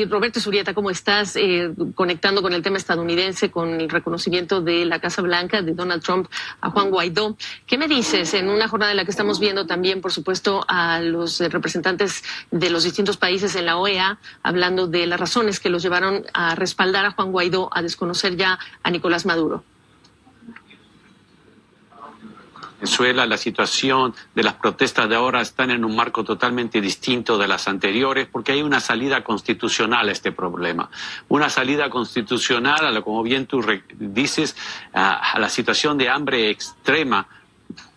Roberto Zurrieta, ¿cómo estás? Conectando con el tema estadounidense, con el reconocimiento de la Casa Blanca, de Donald Trump a Juan Guaidó. ¿Qué me dices en una jornada en la que estamos viendo también, por supuesto, a los representantes de los distintos países en la OEA, hablando de las razones que los llevaron a respaldar a Juan Guaidó, a desconocer ya a Nicolás Maduro? Venezuela, la situación de las protestas de ahora están en un marco totalmente distinto de las anteriores, porque hay una salida constitucional a este problema. Una salida constitucional, como bien tú dices, a la situación de hambre extrema,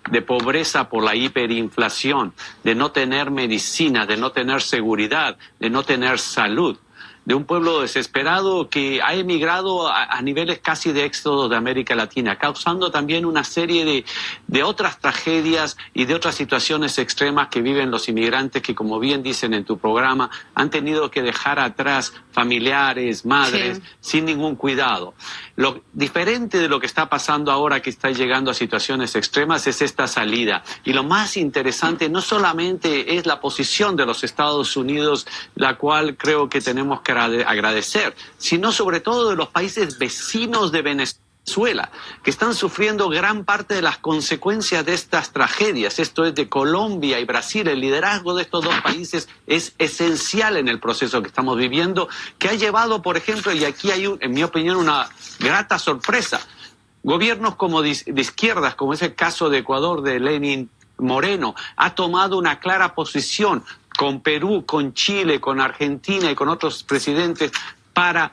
de pobreza por la hiperinflación, de no tener medicina, de no tener seguridad, de no tener salud. De un pueblo desesperado que ha emigrado a niveles casi de éxodo de América Latina, causando también una serie de otras tragedias y de otras situaciones extremas que viven los inmigrantes que, como bien dicen en tu programa, han tenido que dejar atrás familiares, madres, sin ningún cuidado. Lo diferente de lo que está pasando ahora, que está llegando a situaciones extremas, es esta salida. Y lo más interesante no solamente es la posición de los Estados Unidos, la cual creo que tenemos que agradecer, sino sobre todo de los países vecinos de Venezuela, que están sufriendo gran parte de las consecuencias de estas tragedias. Esto es de Colombia y Brasil. El liderazgo de estos dos países es esencial en el proceso que estamos viviendo, que ha llevado, por ejemplo, y aquí hay, en mi opinión, una grata sorpresa, gobiernos como de izquierdas, como es el caso de Ecuador, de Lenín Moreno, ha tomado una clara posición con Perú, con Chile, con Argentina y con otros presidentes para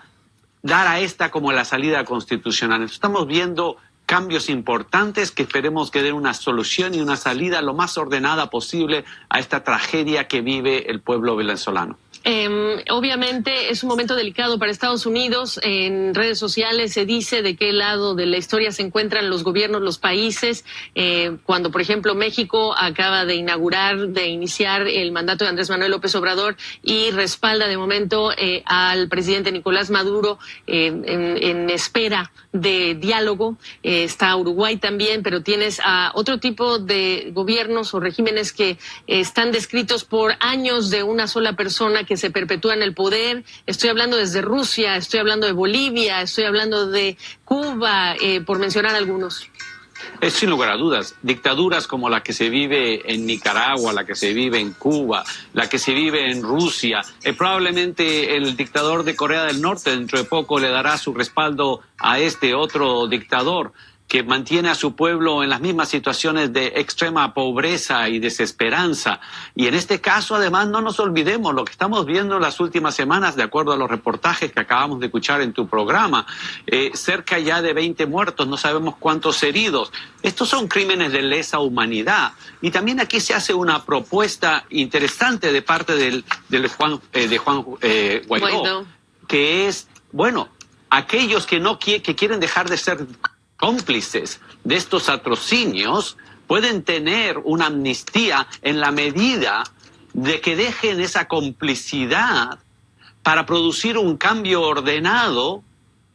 dar a esta como la salida constitucional. Entonces, estamos viendo cambios importantes que esperemos que den una solución y una salida lo más ordenada posible a esta tragedia que vive el pueblo venezolano. Obviamente es un momento delicado para Estados Unidos. En redes sociales se dice de qué lado de la historia se encuentran los gobiernos, los países. Cuando, por ejemplo, México acaba de iniciar el mandato de Andrés Manuel López Obrador y respalda de momento al presidente Nicolás Maduro en espera de diálogo. Está Uruguay también, pero tienes a otro tipo de gobiernos o regímenes que están descritos por años de una sola persona que se perpetúa en el poder. Estoy hablando desde Rusia, estoy hablando de Bolivia, estoy hablando de Cuba, por mencionar algunos. Sin lugar a dudas, dictaduras como la que se vive en Nicaragua, la que se vive en Cuba, la que se vive en Rusia, probablemente el dictador de Corea del Norte dentro de poco le dará su respaldo a este otro dictador que mantiene a su pueblo en las mismas situaciones de extrema pobreza y desesperanza. Y en este caso, además, no nos olvidemos lo que estamos viendo en las últimas semanas, de acuerdo a los reportajes que acabamos de escuchar en tu programa. Cerca ya de 20 muertos, no sabemos cuántos heridos. Estos son crímenes de lesa humanidad. Y también aquí se hace una propuesta interesante de parte de Juan Guaidó, que es, bueno, aquellos que quieren dejar de ser cómplices de estos atrocinios pueden tener una amnistía en la medida de que dejen esa complicidad para producir un cambio ordenado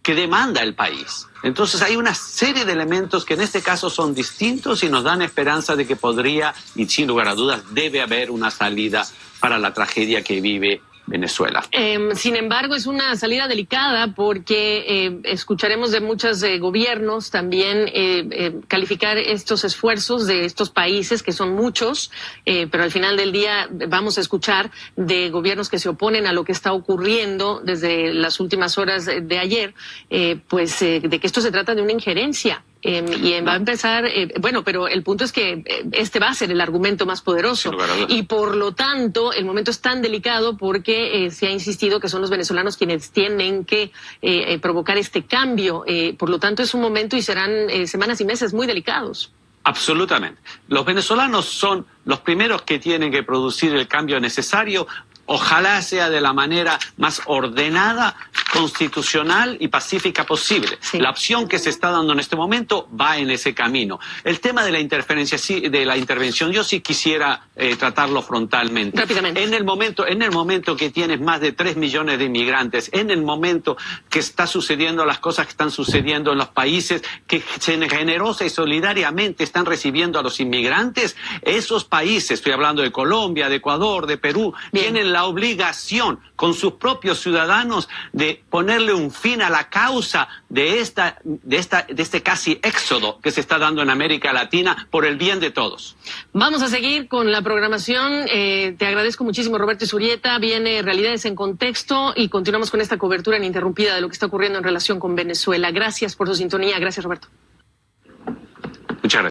que demanda el país. Entonces hay una serie de elementos que en este caso son distintos y nos dan esperanza de que podría, y sin lugar a dudas, debe haber una salida para la tragedia que vive Venezuela. Sin embargo, es una salida delicada porque escucharemos de muchos gobiernos también calificar estos esfuerzos de estos países, que son muchos, pero al final del día vamos a escuchar de gobiernos que se oponen a lo que está ocurriendo desde las últimas horas de ayer, de que esto se trata de una injerencia. Y va a empezar, bueno, pero el punto es que este va a ser el argumento más poderoso y por lo tanto el momento es tan delicado porque se ha insistido que son los venezolanos quienes tienen que provocar este cambio, por lo tanto es un momento y serán semanas y meses muy delicados. Absolutamente. Los venezolanos son los primeros que tienen que producir el cambio necesario. Ojalá sea de la manera más ordenada, constitucional y pacífica posible. Sí. La opción que se está dando en este momento va en ese camino. El tema de la intervención, yo sí quisiera tratarlo frontalmente. Rápidamente. En el momento que tienes más de 3 millones de inmigrantes, en el momento que está sucediendo las cosas que están sucediendo en los países que generosa y solidariamente están recibiendo a los inmigrantes, esos países, estoy hablando de Colombia, de Ecuador, de Perú, tienen la la obligación con sus propios ciudadanos de ponerle un fin a la causa de este casi éxodo que se está dando en América Latina por el bien de todos. Vamos a seguir con la programación. Te agradezco muchísimo, Roberto Izurrieta. Viene Realidades en Contexto y continuamos con esta cobertura ininterrumpida de lo que está ocurriendo en relación con Venezuela. Gracias por su sintonía. Gracias, Roberto.